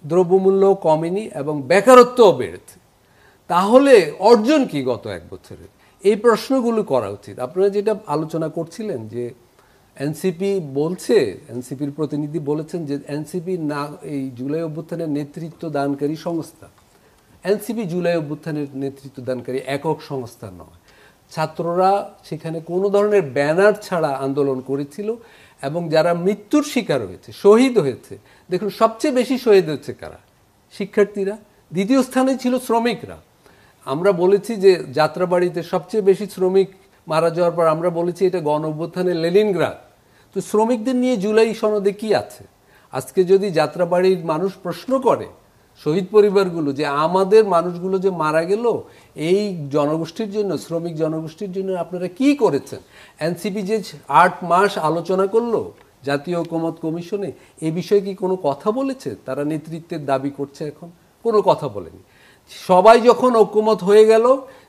D: দ্রব্যমূল্য কমেনি এবং বেকারত্বও বেড়েছে। তাহলে অর্জন কি গত এক বছরের? এই প্রশ্নগুলো করা উচিত। আপনারা যেটা আলোচনা করছিলেন যে এনসিপি বলছে, এনসিপির প্রতিনিধি বলেছেন যে এনসিপি না এই জুলাই অভ্যুত্থানের নেতৃত্ব দানকারী সংস্থা। এনসিপি জুলাই অভ্যুত্থানের নেতৃত্ব দানকারী একক সংস্থা নয়। ছাত্ররা সেখানে কোনো ধরনের ব্যানার ছাড়া আন্দোলন করেছিল এবং যারা মৃত্যুর শিকার হয়েছে, শহীদ হয়েছে, দেখুন সবচেয়ে বেশি শহীদ হচ্ছে কারা? শিক্ষার্থীরা। দ্বিতীয় স্থানে ছিল শ্রমিকরা। আমরা বলেছি যে যাত্রাবাড়িতে সবচেয়ে বেশি শ্রমিক মারা যাওয়ার পর আমরা বলেছি এটা গণ অভ্যুত্থানের লেনিনগ্রাদ। তো শ্রমিকদের নিয়ে জুলাই সনদে কি আছে? আজকে যদি যাত্রাবাড়ির মানুষ প্রশ্ন করে, শহীদ পরিবারগুলো, যে আমাদের মানুষগুলো যে মারা গেল এই জনগোষ্ঠীর জন্য, শ্রমিক জনগোষ্ঠীর জন্য আপনারা কি করেছেন? এনসিপি যে 8 মাস আলোচনা করলো জাতীয় ঐক্যমত কমিশনে, এই বিষয়ে কি কোনো কথা বলেছে? তারা নেতৃত্বের দাবি করছে, এখন কোনো কথা বলেনি। সবাই যখন ঐক্যমত হয়ে গেল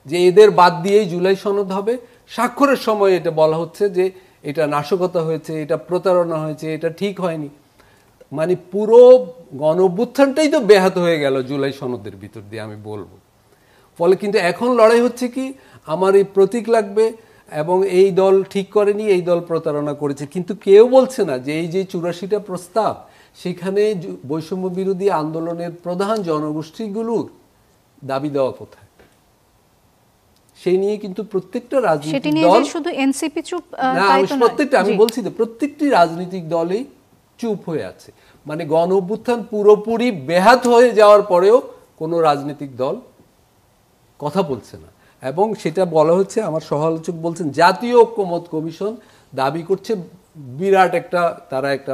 D: যে এদের বাদ দিয়েই জুলাই সনদ হবে, স্বাক্ষরের সময় এটা বলা হচ্ছে যে এটা নাশকতা হয়েছে, এটা প্রতারণা হয়েছে, এটা ঠিক হয়নি। মানে পুরো গণ অভ্যুত্থানটাই তো ব্যাহত হয়ে গেল জুলাই সনদের ভিতর দিয়ে, আমি বলবো। ফলে কিন্তু এখন লড়াই হচ্ছে কি, আমার এই প্রতীক লাগবে এবং এই দল ঠিক করেনি, এই দল প্রতারণা করেছে। কিন্তু কেউ বলছে না যে এই যে 84টা প্রস্তাব, সেখানে বৈষম্য বিরোধী আন্দোলনের প্রধান জনগোষ্ঠীগুলোর দাবি দেওয়া কোথায়? সেই নিয়ে কিন্তু প্রত্যেকটা রাজনৈতিক দল,
B: শুধু এনসিপি চুপ,
D: প্রত্যেকটা, আমি বলছি তো প্রত্যেকটি রাজনৈতিক দলই চুপ হয়ে আছে। মানে গণ অভ্যুত্থান পুরোপুরি ব্যাহত হয়ে যাওয়ার পরেও কোনো রাজনৈতিক দল কথা বলছে না। এবং সেটা বলা হচ্ছে, আমার সহ-আলোচক বলছেন জাতীয় ঐক্যমত কমিশন দাবি করছে বিরাট একটা, তারা একটা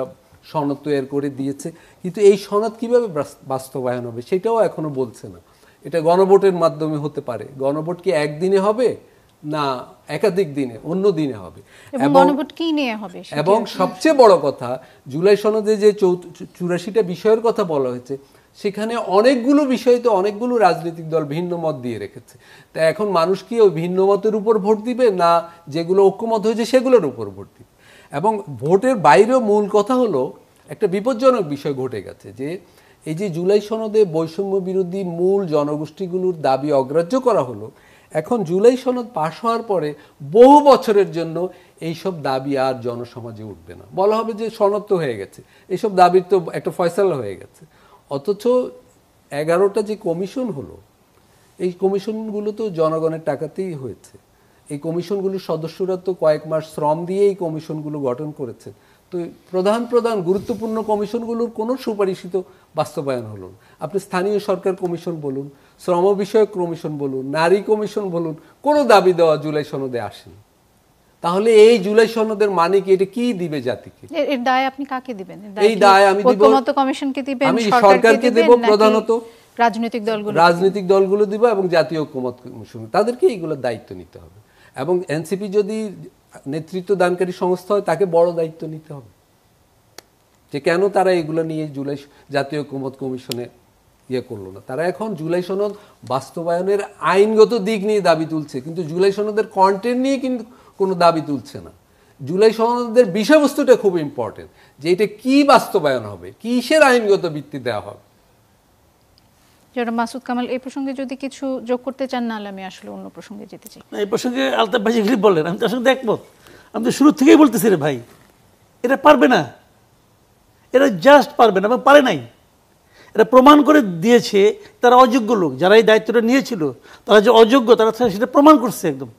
D: সনদ তৈরি করে দিয়েছে, কিন্তু এই সনদ কিভাবে বাস্তবায়ন হবে সেটাও এখনো বলছে না। এটা গণভোটের মাধ্যমে হতে পারে। গণভোট কি একদিনে হবে না একাধিক দিনে, অন্য দিনে হবে?
B: এবং গণভোট কি নিয়ে হবে?
D: এবং সবচেয়ে বড় কথা, জুলাই সনদে যে 84টা বিষয়ের কথা বলা হয়েছে, সেখানে অনেকগুলো বিষয় তো অনেকগুলো রাজনৈতিক দল ভিন্ন মত দিয়ে রেখেছে। তা এখন মানুষ কি ওই ভিন্ন মতের উপর ভোট দিবে, না যেগুলো ঐক্যমত হয়েছে সেগুলোর উপর ভোট দিবে? এবং ভোটের বাইরেও মূল কথা হলো, একটা বিপজ্জনক বিষয় ঘটে গেছে যে এই যে জুলাই সনদে বৈষম্য বিরোধী মূল জনগোষ্ঠীগুলোর দাবি অগ্রাহ্য করা হলো, এখন জুলাই সনদ পাশ হওয়ার পরে বহু বছরের জন্য এইসব দাবি আর জনসমাজে উঠবে না। বলা হবে যে সনদ তো হয়ে গেছে, এইসব দাবির তো একটা ফয়সালা হয়ে গেছে। অথচ 11টা যে কমিশন হলো, এই কমিশনগুলো তো জনগণের টাকাতেই হয়েছে। এই কমিশনগুলোর সদস্যরা তো কয়েক মাস শ্রম দিয়ে এই কমিশনগুলো গঠন করেছে। তো প্রধান প্রধান গুরুত্বপূর্ণ কমিশনগুলোর কোনো সুপারিশই তো বাস্তবায়ন হলো না। আপনি স্থানীয় সরকার কমিশন বলুন, শ্রম বিষয়ক কমিশন বলুন, নারী কমিশন বলুন, কোনো দাবি দেওয়া জুলাই সনদে আসেনি। তাহলে এই জুলাই সনদের মানে কি, এটা কি দিবে জাতিকে?
B: এর দায় আপনি কাকে দিবেন?
D: এই দায় আমি দিব,
B: ঐকমত্য কমিশনকে দিবেন,
D: আমি সরকারকে দেব, প্রধানত রাজনৈতিক দলগুলো দিব এবং জাতীয় ঐকমত্য কমিশন, তাদেরকে এইগুলোর দায়িত্ব নিতে হবে। এবং এনসিপি যদি নেতৃত্ব দানকারী সংস্থা হয় তাকে বড় দায়িত্ব নিতে হবে যে কেন তারা এগুলো নিয়ে জুলাই জাতীয় ঐকমত্য কমিশনে করলো না। তারা এখন জুলাই সনদ বাস্তবায়নের আইনগত দিক নিয়ে দাবি তুলছে, কিন্তু জুলাই সনদের কন্টেন্ট নিয়ে কিন্তু কোনো দাবি তুলছে না। জুলাই সনদের বিষয়বস্তুটা খুব ইম্পর্টেন্ট, যে এটা কি বাস্তবায়ন হবে, কিসের আইনগত ভিত্তি দেওয়া হবে।
B: যারা মাসুদ কামাল এই প্রসঙ্গে যদি কিছু যোগ করতে চান, নাহলে আমি আসলে অন্য প্রসঙ্গে যেতে চাই।
A: এই প্রসঙ্গে আলতাফ ভাই যেগুলি বললেন আমি তার সঙ্গে একমত। আমি তো শুরু থেকেই বলতেছি রে ভাই, এটা পারবে না, এরা জাস্ট পারবে না এবং পারে নাই। এটা প্রমাণ করে দিয়েছে তারা অযোগ্য লোক, যারা এই দায়িত্বটা নিয়েছিল তারা যে অযোগ্য, তারা সেটা প্রমাণ করছে একদম।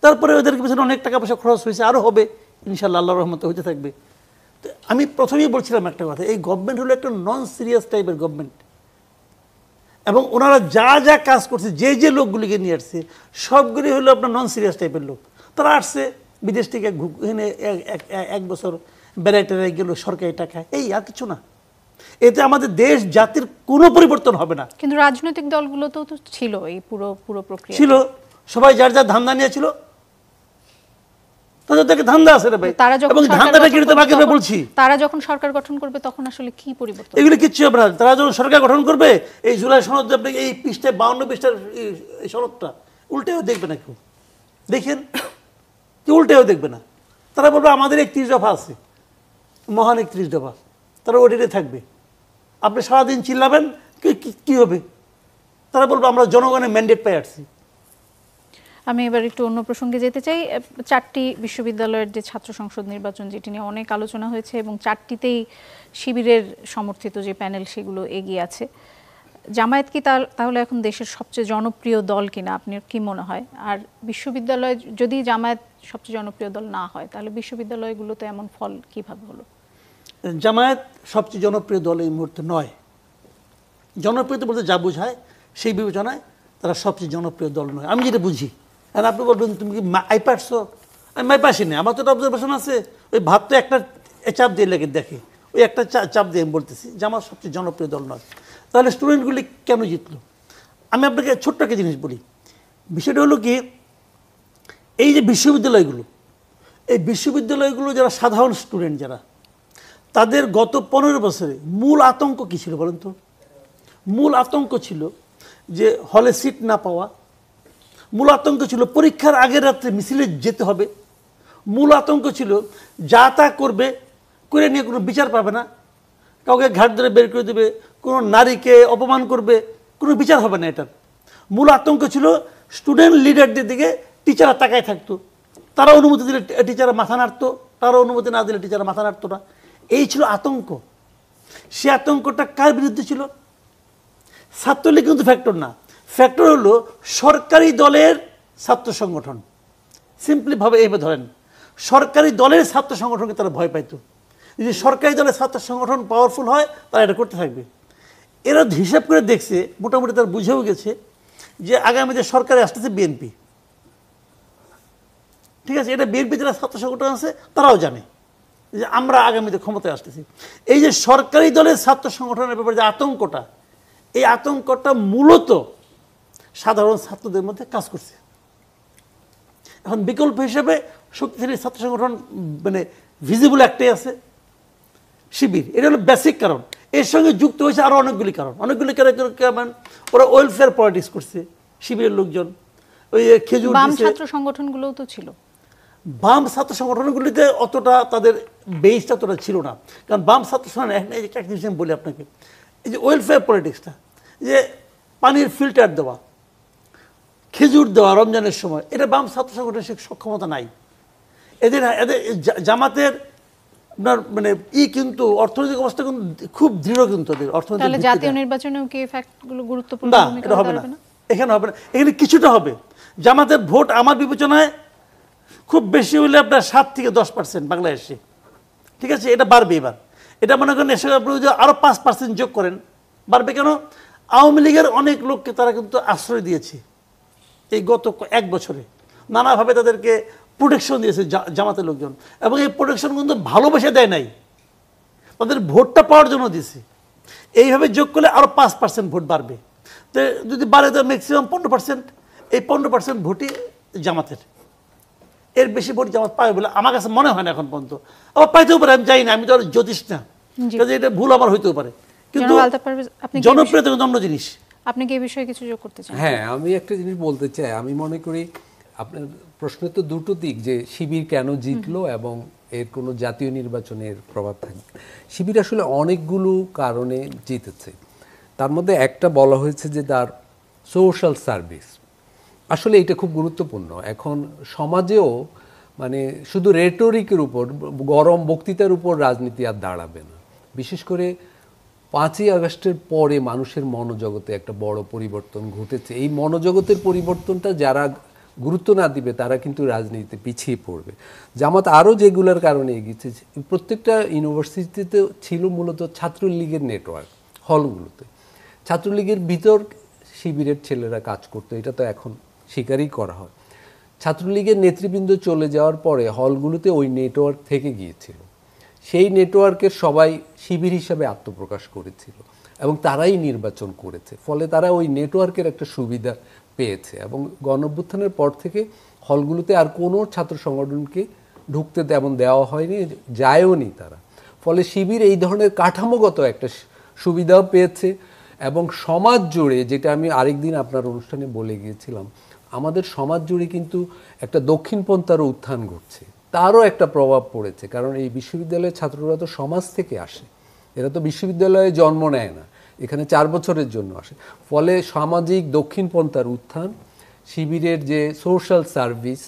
A: তারপরে ওদেরকে পেছনে অনেক টাকা পয়সা খরচ হয়েছে, আরও হবে ইনশাআল্লাহ, আল্লাহর রহমতে হতে থাকবে। তো আমি প্রথমেই বলছিলাম একটা কথা, এই গভর্নমেন্ট হলো একটা নন সিরিয়াস টাইপের গভর্নমেন্ট, এবং ওনারা যা যা কাজ করছে, যে যে লোকগুলিকে নিয়ে আসছে সবগুলি হলো আপনার নন সিরিয়াস টাইপের লোক। তারা আসছে বিদেশ থেকে, এখানে এক বছর বেড়াইতে গেল সরকারি টাকায়, এই আর কিছু না। এতে আমাদের দেশ জাতির কোনো পরিবর্তন হবে না।
B: কিন্তু রাজনৈতিক দলগুলো তো ছিল এই পুরো প্রক্রিয়া
A: ছিল, সবাই যার যার ধান্দা নিয়েছিল, তাদেরকে ধান্দা আছে রে ভাই, এবং ধান্দাটা কি তোমাকে বলছি,
B: তারা যখন সরকার গঠন করবে তখন আসলে কি পরিবর্তন,
A: এগুলো কিচ্ছু হবে না। তারা যখন সরকার গঠন করবে, এই জুলাই সনদ আপনি এই পৃষ্ঠায় 52 পৃষ্ঠার এই সনদটা উল্টেও দেখবে না কেউ, দেখেন কি উল্টেও দেখবে না। তারা বলবে আমাদের 31 দফা আছে, মহান 31 দফা, তারা ওটিতে থাকবে। আপনি সারাদিন চিল্লাবেন, কি হবে? তারা বলবে আমরা জনগণের ম্যান্ডেট পেয়ে আসছি।
B: আমি এবার একটু অন্য প্রসঙ্গে যেতে চাই। 4টি বিশ্ববিদ্যালয়ের যে ছাত্র সংসদ নির্বাচন, যেটি নিয়ে অনেক আলোচনা হয়েছে এবং 4টিতেই শিবিরের সমর্থিত যে প্যানেল সেগুলো এগিয়ে আছে। জামায়াত কি তাহলে এখন দেশের সবচেয়ে জনপ্রিয় দল কিনা, আপনার কি মনে হয়? আর বিশ্ববিদ্যালয় যদি জামায়াত সবচেয়ে জনপ্রিয় দল না হয়, তাহলে বিশ্ববিদ্যালয়গুলোতে এমন ফল কিভাবে হলো?
A: জামায়াত সবচেয়ে জনপ্রিয় দল এই মুহূর্তে নয়। জনপ্রিয়তা বলতে যা বোঝায় সেই বিবেচনায় তারা সবচেয়ে জনপ্রিয় দল নয়, আমি যেটা বুঝি। আর আপনি বলবেন তুমি কি মাই পারছো? আমি মাই পাসি না, আমার তো একটা অবজারভেশন আছে। ওই ভাব তো একটা চাপ দিয়ে লেগে দেখে, ওই একটা চাপ দিয়ে আমি বলতেছি যে আমার সবচেয়ে জনপ্রিয় দল নয়। তাহলে স্টুডেন্টগুলি কেন জিতলো? আমি আপনাকে ছোট্ট একটা জিনিস বলি। বিষয়টা হলো কি, এই যে বিশ্ববিদ্যালয়গুলো, এই বিশ্ববিদ্যালয়গুলো যারা সাধারণ স্টুডেন্ট, যারা তাদের গত 15 বছরে মূল আতঙ্ক কী ছিল বলেন তো? মূল আতঙ্ক ছিল যে হলে সিট না পাওয়া, মূল আতঙ্ক ছিল পরীক্ষার আগের রাত্রে মিছিলে যেতে হবে, মূল আতঙ্ক ছিল যা তা করবে, করে নিয়ে কোনো বিচার পাবে না, কাউকে ঘাট ধরে বের করে দেবে, কোনো নারীকে অপমান করবে, কোনো বিচার হবে না। এটার মূল আতঙ্ক ছিল স্টুডেন্ট লিডারদের দিকে টিচাররা তাকায় থাকতো, তারা অনুমতি দিলে টিচাররা মাথা নাড়তো, তারা অনুমতি না দিলে টিচাররা মাথা নাড়তো না। এই ছিল আতঙ্ক। সে আতঙ্কটা কার বিরুদ্ধে ছিল? ছাত্রলীগ কিন্তু ফ্যাক্টর না, ফ্যাক্টর হলো সরকারি দলের ছাত্র সংগঠন। সিম্পলিভাবে এইভাবে ধরেন, সরকারি দলের ছাত্র সংগঠনকে তারা ভয় পাইতো। যদি সরকারি দলের ছাত্র সংগঠন পাওয়ারফুল হয়, তারা এটা করতে থাকবে। এরা হিসাব করে দেখছে, মোটামুটি তারা বুঝেও গেছে যে আগামীতে সরকারে আসতেছে বিএনপি, ঠিক আছে? এটা বিএনপি যারা ছাত্র সংগঠন আছে তারাও জানে যে আমরা আগামীতে ক্ষমতায় আসতেছি। এই যে সরকারি দলের ছাত্র সংগঠনের ব্যাপারে যে আতঙ্কটা, এই আতঙ্কটা মূলত সাধারণ ছাত্রদের মধ্যে কাজ করছে। এখন বিকল্প হিসেবে শক্তিশালী ছাত্র সংগঠন মানে ভিজিবল একটাই আছে, শিবির। এটা হলো বেসিক কারণ। এর সঙ্গে যুক্ত হয়েছে আরও অনেকগুলি কারণ। কারণ ওরা ওয়েলফেয়ার পলিটিক্স করছে শিবিরের লোকজন। ওই খেজুর
B: ছাত্র সংগঠনগুলোও তো ছিল,
A: বাম ছাত্র সংগঠনগুলিতে অতটা তাদের বেসটা অতটা ছিল না। কারণ বাম ছাত্র সংগঠন একটা জিনিস আমি বলি আপনাকে, এই যে ওয়েলফেয়ার পলিটিক্সটা, যে পানির ফিল্টার দেওয়া, খেজুর দেওয়া রমজানের সময়, এটা বাম ছাত্র সংগঠনের সক্ষমতা নাই। এদের জামাতের আপনার মানে কিন্তু অর্থনৈতিক অবস্থা কিন্তু খুব দৃঢ়, কিন্তু ওদের অর্থনৈতিক।
B: জাতীয় নির্বাচনেও কি ফ্যাক্টগুলো গুরুত্বপূর্ণ
A: না, এটা হবে না, এখানে হবে না। এখানে কিছুটা হবে। জামাতের ভোট আমার বিবেচনায় খুব বেশি হলে আপনার 7 থেকে 10% বাংলাদেশে, ঠিক আছে? এটা বাড়বে এবার। এটা মনে করেন এসে আপনি যদি আরও 5% যোগ করেন বাড়বে। কেন? আওয়ামী লীগের অনেক লোককে তারা কিন্তু আশ্রয় দিয়েছে এই গত 1 বছরে, নানাভাবে তাদেরকে প্রোটেকশন দিয়েছে জামাতের লোকজন, এবং এই প্রোটেকশন কিন্তু ভালোবেসে দেয় নাই, তাদের ভোটটা পাওয়ার জন্য দিয়েছে। এইভাবে যোগ করলে আরও 5% ভোট বাড়বে। তো যদি বাড়ে তো ম্যাক্সিমাম 15%, এই 15% ভোটই জামাতের। এর বেশি ভোট জামাত পাবে বলে আমার কাছে মনে হয় না এখন পর্যন্ত। আবার পাইতেও পারে, আমি জানি না, আমি তো আর জ্যোতিষ না, কাজে এটা ভুল আমার হইতেও পারে, কিন্তু জনপ্রিয়তা কিন্তু অন্য জিনিস।
B: আপনি কি এই বিষয়ে কিছু যোগ করতে চান?
D: হ্যাঁ, আমি একটা জিনিস বলতে চাই। আমি মনে করি আপনার প্রশ্নের তো দুটো দিক, যে শিবির কেন জিতলো এবং এর কোনো জাতীয় নির্বাচনের প্রভাব থাকবে। শিবির আসলে অনেকগুলো কারণে জিতেছে। তার মধ্যে একটা বলা হয়েছে যে তার সোশ্যাল সার্ভিস, আসলে এটা খুব গুরুত্বপূর্ণ। এখন সমাজেও মানে শুধু রেটরিকের উপর, গরম বক্তৃতার উপর রাজনীতি আর দাঁড়াবে না। বিশেষ করে 5ই আগস্টের পরে মানুষের মনোজগতে একটা বড় পরিবর্তন ঘটেছে। এই মনোজগতের পরিবর্তনটা যারা গুরুত্ব না দিবে তারা কিন্তু রাজনীতিতে পিছিয়ে পড়বে। জামাত আরও যেগুলোর কারণে এগিয়েছে, প্রত্যেকটা ইউনিভার্সিটিতে ছিল মূলত ছাত্রলীগের নেটওয়ার্ক, হলগুলোতে ছাত্রলীগের ভিতর শিবিরের ছেলেরা কাজ করতো, এটা তো এখন স্বীকারই করা হয়। ছাত্রলীগের নেতৃবৃন্দ চলে যাওয়ার পরে হলগুলোতে ওই নেটওয়ার্ক থেকে গিয়েছিল, সেই নেটওয়ার্কের সবাই শিবির হিসাবে আত্মপ্রকাশ করেছিল এবং তারাই নির্বাচন করেছে। ফলে তারা ওই নেটওয়ার্কের একটা সুবিধা পেয়েছে এবং গণঅভ্যুত্থানের পর থেকে হলগুলোতে আর কোনো ছাত্র সংগঠনকে ঢুকতে তেমন দেওয়া হয়নি, যায়ও নি তারা। ফলে শিবির এই ধরনের কাঠামোগত একটা সুবিধাও পেয়েছে এবং সমাজ জুড়ে, যেটা আমি আরেকদিন আপনার অনুষ্ঠানে বলে গিয়েছিলাম, আমাদের সমাজ জুড়ে কিন্তু একটা দক্ষিণপন্থারও উত্থান ঘটছে, তারও একটা প্রভাব পড়েছে। কারণ এই বিশ্ববিদ্যালয়ের ছাত্ররা তো সমাজ থেকে আসে, এরা তো বিশ্ববিদ্যালয়ে জন্ম নেয় না, এখানে 4 বছরের জন্য আসে। ফলে সামাজিক দক্ষিণপন্থার উত্থান, শিবিরের যে সোশ্যাল সার্ভিস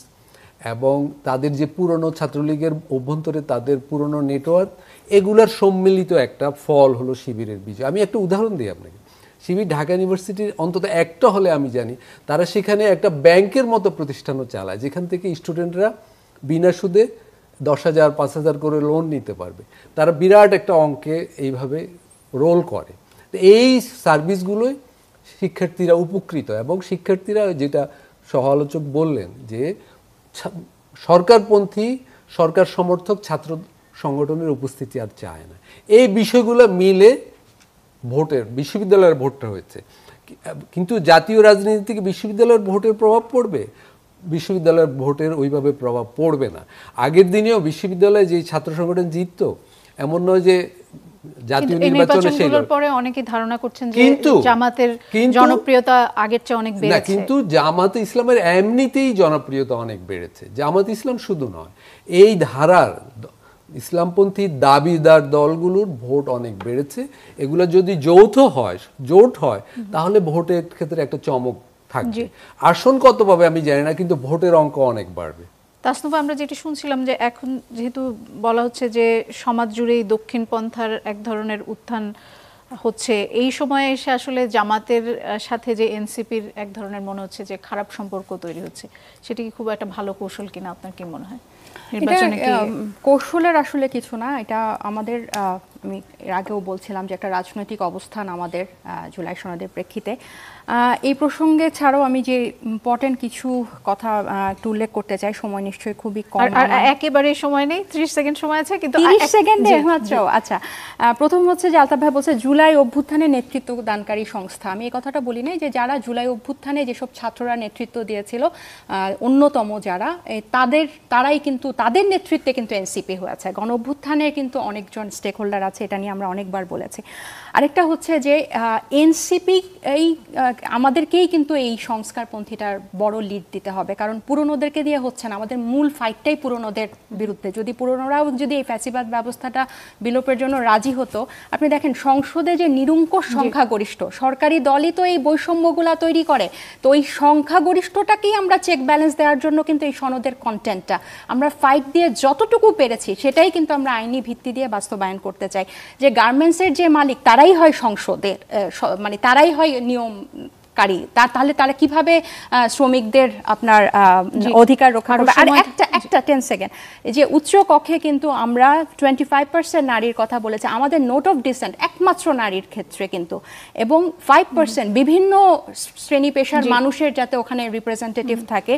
D: এবং তাদের যে পুরনো ছাত্রলীগের অভ্যন্তরে তাদের পুরনো নেটওয়ার্ক, এগুলার সম্মিলিত একটা ফল হলো শিবিরের বিজয়। আমি একটা উদাহরণ দিই আপনাকে। শিবির ঢাকা ইউনিভার্সিটির অন্তত একটা হলে আমি জানি তারা সেখানে একটা ব্যাংকের মতো প্রতিষ্ঠানও চালায়, যেখান থেকে স্টুডেন্টরা বিনা সুদে 10,000 5,000 করে লোন নিতে পারবে। তারা বিরাট একটা অঙ্কে এইভাবে রোল করে। তো এই সার্ভিসগুলোই শিক্ষার্থীরা উপকৃত, এবং শিক্ষার্থীরা যেটা সহ-আলোচক বললেন যে সরকারপন্থী, সরকার সমর্থক ছাত্র সংগঠনের উপস্থিতি আর চায় না। এই বিষয়গুলো মিলে ভোটের, বিশ্ববিদ্যালয়ের ভোটটা হয়েছে। কিন্তু জাতীয় রাজনীতি থেকে বিশ্ববিদ্যালয়ের ভোটের প্রভাব পড়বে? বিশ্ববিদ্যালয়ের ভোটের ওইভাবে প্রভাব পড়বে না। আগের দিনেও বিশ্ববিদ্যালয়ে যে ছাত্র সংগঠন জিততো এমন নয় যে জাতীয় নির্বাচনের
B: পরে অনেকে ধারণা করছেন যে জামাতের জনপ্রিয়তা আগের চেয়ে অনেক বেড়েছে।
D: না, কিন্তু জামাতে ইসলামের এমনিতেই জনপ্রিয়তা অনেক বেড়েছে। জামাত ইসলাম শুধু নয়, এই ধারার ইসলামপন্থী দাবিদার দলগুলোর ভোট অনেক বেড়েছে। এগুলো যদি জোট হয় তাহলে ভোটের ক্ষেত্রে একটা চমক থাকবে। আসন কত পাবে আমি জানি না, কিন্তু ভোটের অঙ্ক অনেক বাড়বে।
B: তাসনুভা, আমরা যেটি শুনছিলাম যে এখন যেহেতু বলা হচ্ছে যে সমাজ জুড়েই দক্ষিণপন্থার এক ধরনের উত্থান হচ্ছে, এই সময়ে এসে আসলে জামাতের সাথে যে এনসিপির এক ধরনের মনে হচ্ছে যে খারাপ সম্পর্ক তৈরি হচ্ছে, সেটি কি খুব একটা ভালো কৌশল কিনা আপনার কি মনে হয়?
C: কৌশলের আসলে কিছু না, এটা আমাদের, আমি এর আগেও বলছিলাম যে একটা রাজনৈতিক অবস্থান আমাদের জুলাই সনদের প্রেক্ষিতে। এই প্রসঙ্গে ছাড়াও আমি যে ইম্পর্টেন্ট কিছু কথা একটু উল্লেখ করতে চাই, সময় নিশ্চয়ই খুবই কম,
B: একেবারে সময় নেই, 30 সেকেন্ড সময় আছে, কিন্তু
C: 30 সেকেন্ডে মাত্র। আচ্ছা, প্রথম হচ্ছে যে আলতাফ ভাই বলছে জুলাই অভ্যুত্থানে নেতৃত্ব দানকারী সংস্থা। আমি এই কথাটা বলি নাই, যে যারা জুলাই অভ্যুত্থানে যেসব ছাত্ররা নেতৃত্ব দিয়েছিল, অন্যতম যারা তারাই কিন্তু তাদের নেতৃত্বে কিন্তু এনসিপি হয়েছে। গণ অভ্যুত্থানে কিন্তু অনেকজন স্টেক হোল্ডার আছে, এটা নিয়ে আমরা অনেকবার বলেছি। আরেকটা হচ্ছে যে এনসিপি এই আমাদেরকেই কিন্তু এই সংস্কারপন্থীটার বড় লিড দিতে হবে, কারণ পুরনোদেরকে দিয়ে হচ্ছে না। আমাদের মূল ফাইটটাই পুরনোদের বিরুদ্ধে। যদি পুরনোরাও যদি এই ফ্যাসিবাদ ব্যবস্থাটা বিলোপের জন্য রাজি হতো, আপনি দেখেন সংসদে যে নিরঙ্কুশ সংখ্যাগরিষ্ঠ সরকারি দলই তো এই বৈষম্যগুলা তৈরি করে। তো ওই সংখ্যাগরিষ্ঠটাকেই আমরা চেক ব্যালেন্স দেওয়ার জন্য কিন্তু এই সনদের কন্টেন্টটা আমরা ফাইট দিয়ে যতটুকু পেরেছি সেটাই কিন্তু আমরা আইনি ভিত্তি দিয়ে বাস্তবায়ন করতে চাই। যে গার্মেন্টসের যে মালিক তারাই হয় সংসদের, মানে তারাই হয় নিয়ম তাহলে তারা কিভাবে শ্রমিকদের আপনার অধিকার রক্ষা করবে? আর একটা 10 সেকেন্ড, যে উচ্চ কক্ষে কিন্তু আমরা 25% নারীর কথা বলেছে আমাদের নোট অফ ডিসেন্ট, একমাত্র নারীর ক্ষেত্রে কিন্তু, এবং 5% বিভিন্ন শ্রেণী পেশার মানুষের যাতে ওখানে রিপ্রেজেন্টেটিভ থাকে।